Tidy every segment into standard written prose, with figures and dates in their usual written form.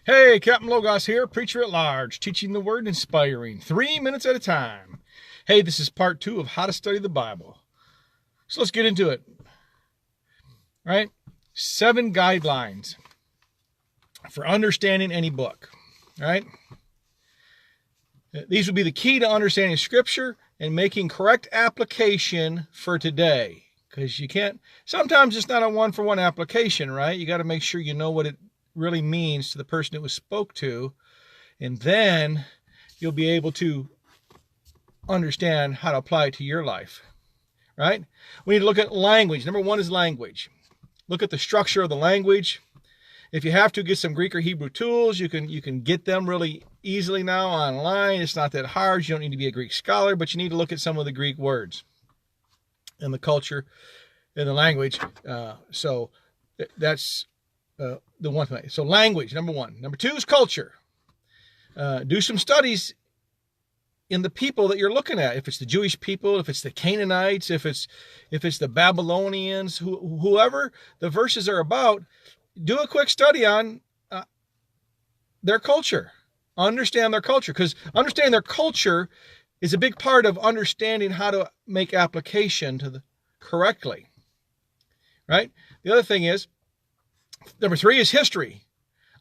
Hey, Captain Logos here, preacher at large, teaching the word, inspiring, 3 minutes at a time. Hey, this is part 2 of how to study the Bible. So let's get into it. All right? 7 guidelines for understanding any book. All right? These would be the key to understanding Scripture and making correct application for today. Because you can't, sometimes it's not a one-for-one application, right? You got to make sure you know what it really means to the person it was spoke to, and then you'll be able to understand how to apply it to your life, right? We need to look at language. Number 1 is language. Look at the structure of the language. If you have to get some Greek or Hebrew tools, you can get them really easily now online. It's not that hard. You don't need to be a Greek scholar, but you need to look at some of the Greek words and the culture and the language. So that's the one thing. So language, number 1. Number 2 is culture. Do some studies in the people that you're looking at. If it's the Jewish people, if it's the Canaanites, if it's the Babylonians, whoever the verses are about, do a quick study on their culture. Understand their culture, because understanding their culture is a big part of understanding how to make application to correctly. Right? The other thing is, number 3 is history.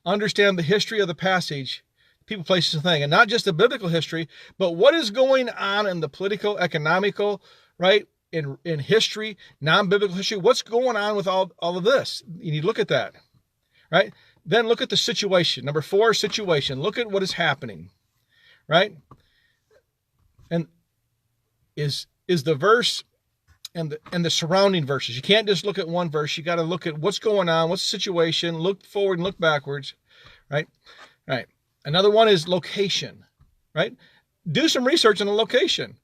Understand the history of the passage, people, places, and things. And not just the biblical history, but what is going on in the political, economical, right, in history, non-biblical history. What's going on with all of this? You need to look at that, right? Then look at the situation. Number 4, situation. Look at what is happening, right? And is the verse and the surrounding verses. You can't just look at one verse. You got to look at what's going on, what's the situation, look forward and look backwards, right? Right. Another one is location, right? Do some research on the location.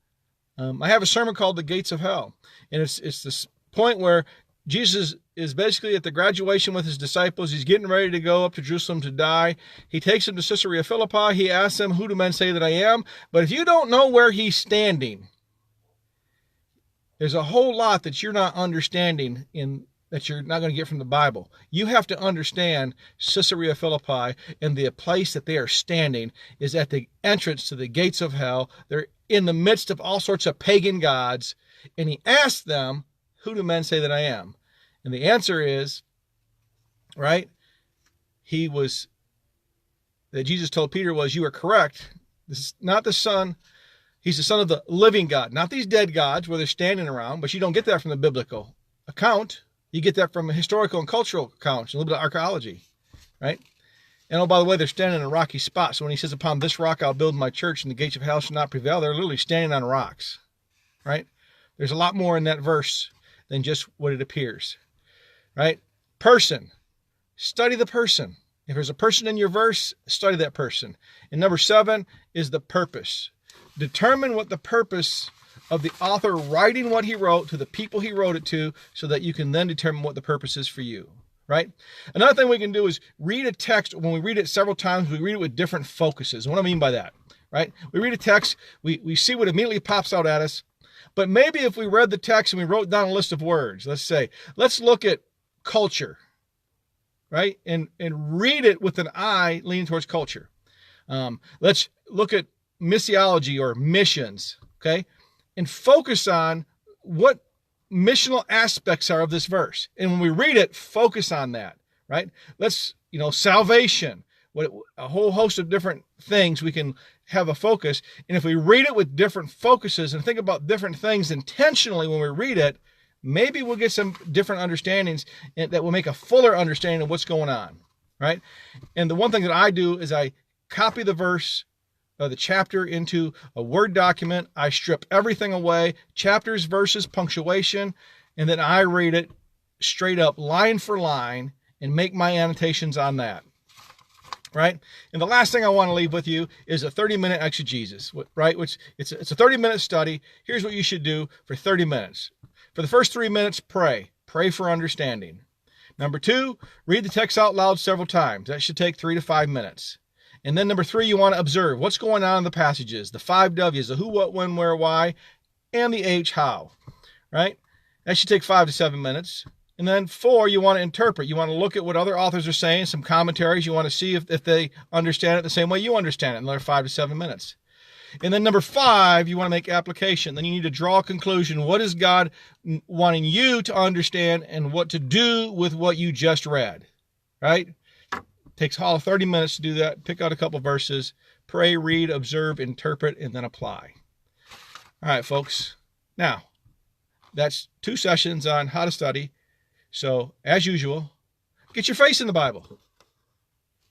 I have a sermon called The Gates of Hell, and it's this point where Jesus is basically at the graduation with his disciples. He's getting ready to go up to Jerusalem to die. He takes them to Caesarea Philippi. He asks them, "Who do men say that I am?" But if you don't know where he's standing, there's a whole lot that you're not understanding that you're not going to get from the Bible. You have to understand Caesarea Philippi, and the place that they are standing is at the entrance to the gates of hell. They're in the midst of all sorts of pagan gods. And he asked them, "Who do men say that I am?" And the answer is, right, that Jesus told Peter was, "You are correct. This is not the Son. He's the Son of the living God." Not these dead gods where they're standing around, but you don't get that from the biblical account. You get that from a historical and cultural accounts, a little bit of archaeology, right? And oh, by the way, they're standing in a rocky spot. So when he says, "Upon this rock I'll build my church and the gates of hell shall not prevail," they're literally standing on rocks, right? There's a lot more in that verse than just what it appears, right? Person. Study the person. If there's a person in your verse, study that person. And number 7 is the purpose. Determine what the purpose of the author writing what he wrote to the people he wrote it to, so that you can then determine what the purpose is for you, right? Another thing we can do is read a text. When we read it several times, we read it with different focuses. What do I mean by that, right? We read a text, we see what immediately pops out at us. But maybe if we read the text and we wrote down a list of words, let's look at culture, right? And read it with an eye leaning towards culture. Let's look at missiology or missions, okay? And focus on what missional aspects are of this verse. And when we read it, focus on that, right? Let's, salvation, a whole host of different things we can have a focus. And if we read it with different focuses and think about different things intentionally when we read it, maybe we'll get some different understandings that will make a fuller understanding of what's going on, right? And the one thing that I do is I copy the verse, the chapter, into a Word document. I strip everything away, chapters, verses, punctuation, and then I read it straight up, line for line, and make my annotations on that, right? And the last thing I want to leave with you is a 30-minute exegesis, right? Which it's a 30-minute study. Here's what you should do for 30 minutes. For the first 3 minutes, pray. Pray for understanding. Number 2, read the text out loud several times. That should take 3 to 5 minutes. And then number 3, you want to observe what's going on in the passages, the 5 W's, the who, what, when, where, why, and the H, how, right? That should take 5 to 7 minutes. And then 4, you want to interpret. You want to look at what other authors are saying, some commentaries. You want to see if they understand it the same way you understand it, another 5 to 7 minutes. And then number 5, you want to make application. Then you need to draw a conclusion. What is God wanting you to understand and what to do with what you just read, right? Takes all 30 minutes to do that. Pick out a couple verses, pray, read, observe, interpret, and then apply. All right, folks. Now, that's 2 sessions on how to study. So, as usual, get your face in the Bible.